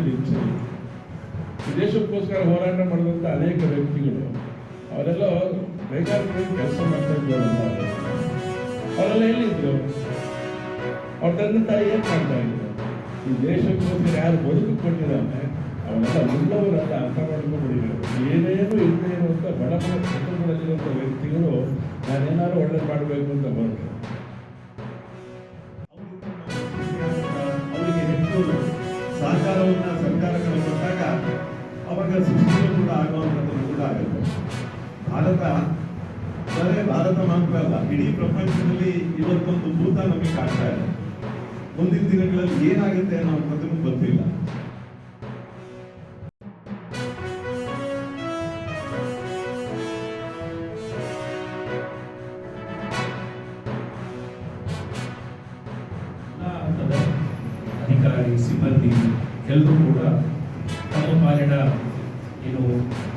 ಸಮಾಜದಲ್ಲಿ ಹಿಂಸೆ ದೇಶಕ್ಕೋಸ್ಕರ ಹೋರಾಟ ಮಾಡಿದಂಥ ಅನೇಕ ವ್ಯಕ್ತಿಗಳು ಅವರೆಲ್ಲ ಕೈಗಾರಿಕೆಗಳಲ್ಲಿ ಕೆಲಸ ಮಾಡ್ತಾ ಇದ್ದವರಲ್ಲ. ಅವರೆಲ್ಲ ಎಲ್ಲಿದ್ರು? ಅವ್ರ ತಂದೆ ತಾಯಿ ಏನು ಮಾಡ್ತಾ ಇದ್ರು? ಈ ದೇಶಕ್ಕೋಸ್ಕರ ಯಾರು ಬದುಕು ಕೊಟ್ಟಿದ್ದಾನೆ ಅವರೆಲ್ಲ ಉಳ್ಳವರೆಲ್ಲ ಅರ್ಥ ಮಾಡ್ಕೊಂಡ್ಬಿಟ್ಟಿದ್ದಾರೆ. ಏನೇನು ಇಲ್ಲದೆ ಇರುವಂಥ ಬಡಬಡ ಕುಟುಂಬದಲ್ಲಿರುವಂಥ ವ್ಯಕ್ತಿಗಳು ನಾನೇನಾದ್ರು ಒಳ್ಳೇದು ಮಾಡಬೇಕು ಅಂತ ಹೊರಟರು. ಅವರಿಗೆ ಹೆಚ್ಚು ಸಹಕಾರವನ್ನು ಸರ್ಕಾರಗಳು ಕೊಟ್ಟಾಗ ಅವಾಗ ಸೃಷ್ಟಿಗಳು ಕೂಡ ಆಗುವಂಥದ್ದು ಕೂಡ ಆಗುತ್ತೆ. ಭಾರತ ಮಾತ್ರ ಅಲ್ಲ, ಇಡೀ ಪ್ರಪಂಚದಲ್ಲಿ ಇವತ್ತೊಂದು ಭೂತ ನಮಗೆ ಕಾಣ್ತಾ ಇದೆ. ಮುಂದಿನ ದಿನಗಳಲ್ಲಿ ಏನಾಗುತ್ತೆ ಅನ್ನೋಂಥದ್ದು ಗೊತ್ತಿಲ್ಲ. ಅಧಿಕಾರಿ ಸಿಬ್ಬಂದಿ ಎಲ್ಲರೂ ಕೂಡ ತಮ್ಮ ಪಾಲಿನ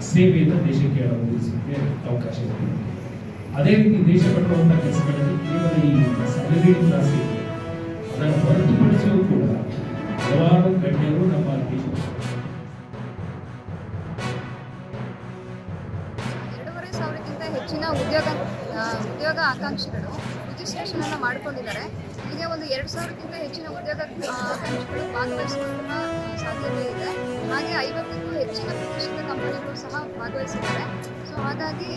ಸೇವೆಯನ್ನು ದೇಶಕ್ಕೆ ಒದಗಿಸಲಿಕ್ಕೆ ಅವಕಾಶ ಇದೆ. ಅದೇ ರೀತಿ ದೇಶ ಕಟ್ಟುವಂಥ ಕೆಲಸಗಳಲ್ಲಿ ಕೇವಲ ಈ ಸ್ಯಾಲರಿ ಕ್ಲಾಸ್ ಇದೆ, ಅದನ್ನು ಹೊರತುಪಡಿಸಿಯೂ ಕೂಡ ಹಲವಾರು ಗಣ್ಯರು ನಮ್ಮ ದೇಶ 2,500ಕ್ಕಿಂತ ಹೆಚ್ಚಿನ ಉದ್ಯೋಗ ಆಕಾಂಕ್ಷಿಗಳು ರಿಜಿಸ್ಟ್ರೇಷನ್ ಅನ್ನು ಮಾಡಿಕೊಂಡಿದ್ದಾರೆ. ಹೀಗೆ ಒಂದು 2,000ಕ್ಕಿಂತ ಹೆಚ್ಚಿನ ಉದ್ಯೋಗ ಆಕಾಂಕ್ಷಿಗಳು ಭಾಗವಹಿಸುವಂತಹ ಸಾಧ್ಯತೆ ಇದೆ. ಹಾಗೆ 50ಕ್ಕೂ ಹೆಚ್ಚಿನ ಪ್ರತಿಷ್ಠಿತ ಕಂಪನಿಗಳು ಸಹ ಭಾಗವಹಿಸಿದ್ದಾರೆ. ಸೊ ಹಾಗಾಗಿ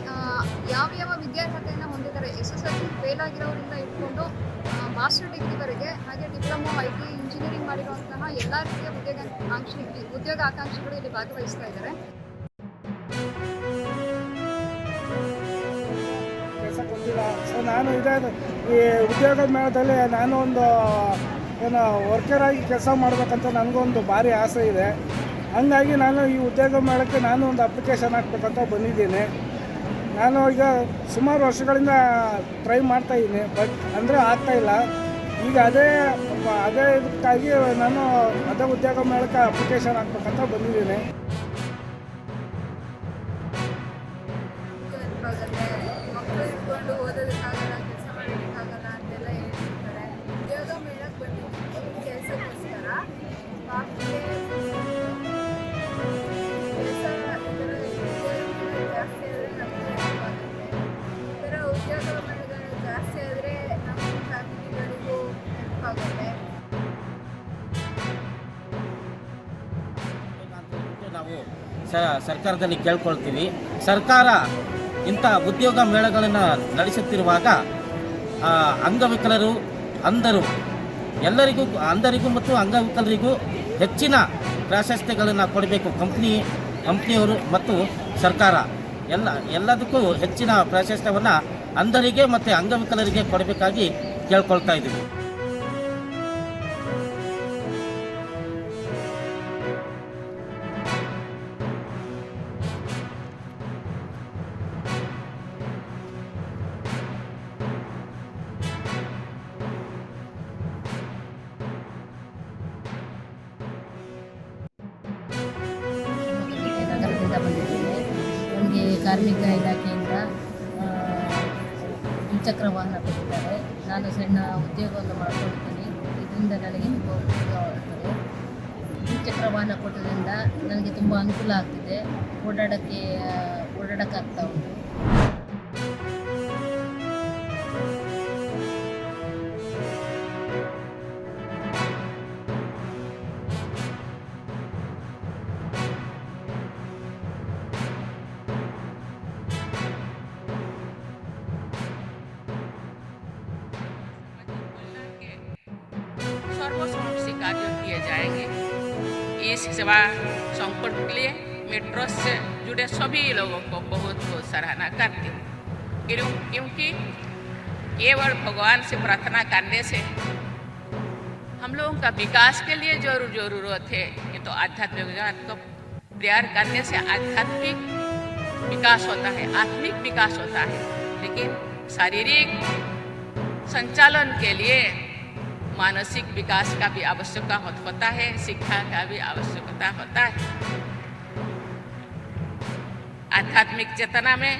ಯಾವ ವಿದ್ಯಾರ್ಹತೆಯನ್ನು ಹೊಂದಿದ್ದಾರೆ, SSLC ಫೇಲ್ ಆಗಿರೋರಿಂದ ಇಟ್ಕೊಂಡು ಮಾಸ್ಟರ್ ಡಿಗ್ರಿವರೆಗೆ, ಹಾಗೆ ಡಿಪ್ಲೊಮೊ, IT, ಇಂಜಿನಿಯರಿಂಗ್ ಮಾಡಿರುವಂತಹ ಎಲ್ಲ ರೀತಿಯ ಉದ್ಯೋಗ ಆಕಾಂಕ್ಷಿಗಳು ಇಲ್ಲಿ ಭಾಗವಹಿಸ್ತಾ ಇದ್ದಾರೆ. ಸೊ ನಾನು ಈ ಉದ್ಯೋಗದ ಮೇಳದಲ್ಲಿ ನಾನು ಒಂದು ವರ್ಕರ್ ಆಗಿ ಕೆಲಸ ಮಾಡಬೇಕಂತ ನನಗೊಂದು ಭಾರಿ ಆಸೆ ಇದೆ. ಹಂಗಾಗಿ ನಾನು ಈ ಉದ್ಯೋಗ ಮೇಳಕ್ಕೆ ನಾನು ಒಂದು ಅಪ್ಲಿಕೇಶನ್ ಹಾಕ್ಬೇಕಂತ ಬಂದಿದ್ದೀನಿ. ನಾನು ಈಗ ಸುಮಾರು ವರ್ಷಗಳಿಂದ ಟ್ರೈ ಮಾಡ್ತಾಯಿದ್ದೀನಿ, ಬಟ್ ಅಂದರೆ ಆಗ್ತಾಯಿಲ್ಲ. ಈಗ ಅದೇ ಇದಕ್ಕಾಗಿ ನಾನು ಅದೇ ಉದ್ಯೋಗ ಮೇಳಕ್ಕೆ ಅಪ್ಲಿಕೇಶನ್ ಹಾಕ್ಬೇಕಂತ ಬಂದಿದ್ದೀನಿ. ಮಕ್ಕಳು ಇಟ್ಕೊಂಡು ಓದೋದಕ್ಕಾಗಲ್ಲ, ಕೆಲಸ ಮಾಡೋದಕ್ಕಾಗಲ್ಲ ಅಂತೆಲ್ಲ ಹೇಳ್ತಿರ್ತಾರೆ. ಉದ್ಯೋಗ ಮೇಳಕ್ಕೆ ಬಂದಿದ್ದು ಕೆಲಸಕ್ಕೋಸ್ಕರ ಜಾಸ್ತಿ ಆದರೆ ನಮಗೆ ಹೆಲ್ಪಾಗುತ್ತೆ. ಈ ಥರ ಉದ್ಯೋಗ ಮೇಳಗಳು ಜಾಸ್ತಿ ಆದರೆ ನಮ್ಮ ಫ್ಯಾಮಿಲಿಗಳಿಗೂ ಹೆಲ್ಪ್ ಆಗುತ್ತೆ. ನಾವು ಸರ್ಕಾರದಲ್ಲಿ ಕೇಳ್ಕೊಳ್ತೀವಿ, ಸರ್ಕಾರ ಇಂಥ ಉದ್ಯೋಗ ಮೇಳಗಳನ್ನು ನಡೆಸುತ್ತಿರುವಾಗ ಅಂಗವಿಕಲರು, ಅಂಧರಿಗೂ ಮತ್ತು ಅಂಗವಿಕಲರಿಗೂ ಹೆಚ್ಚಿನ ಪ್ರಾಶಸ್ತ್ಯಗಳನ್ನು ಕೊಡಬೇಕು. ಕಂಪ್ನಿಯವರು ಮತ್ತು ಸರ್ಕಾರ ಎಲ್ಲದಕ್ಕೂ ಹೆಚ್ಚಿನ ಪ್ರಾಶಸ್ತ್ಯವನ್ನು ಅಂಧರಿಗೆ ಮತ್ತು ಅಂಗವಿಕಲರಿಗೆ ಕೊಡಬೇಕಾಗಿ ಕೇಳ್ಕೊಳ್ತಾ ಇದ್ದೀವಿ. ಬಂದಿದ್ದೇನೆ. ನನಗೆ ಕಾರ್ಮಿಕ ಇಲಾಖೆಯಿಂದ ದ್ವಿಚಕ್ರ ವಾಹನ ಕೊಟ್ಟಿದ್ದಾರೆ. ನಾನು ಸಣ್ಣ ಉದ್ಯೋಗವನ್ನು ಮಾಡಿಕೊಂಡಿದ್ದೀನಿ. ಇದರಿಂದ ನನಗೆ ತುಂಬ ಉಪಯೋಗವಾಗುತ್ತದೆ. ದ್ವಿಚಕ್ರ ವಾಹನ ಕೊಟ್ಟದ್ರಿಂದ ನನಗೆ ತುಂಬ ಅನುಕೂಲ ಆಗ್ತಿದೆ. ಓಡಾಡೋಕ್ಕಾಗ್ತಾ ಉಂಟು. सर्वसमावेशी कार्य किए जाएंगे। इस सेवा संकट के लिए मेट्रो से जुड़े सभी लोगों को बहुत बहुत सराहना करती हूँ, क्योंकि केवल भगवान से प्रार्थना करने से हम लोगों का विकास के लिए जरूरत है। ये तो आध्यात्मिक को प्रेयर करने से आध्यात्मिक विकास होता है, आत्मिक विकास होता है, लेकिन शारीरिक संचालन के लिए मानसिक विकास का भी आवश्यकता होता है, शिक्षा का भी आवश्यकता होता है। आध्यात्मिक चेतना में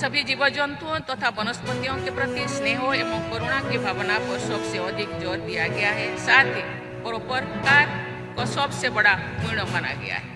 सभी जीव जंतुओं तथा वनस्पतियों के प्रति स्नेह एवं करुणा की भावना को सबसे अधिक जोर दिया गया है। साथ ही परोपकार को सबसे बड़ा मूल्य माना गया है।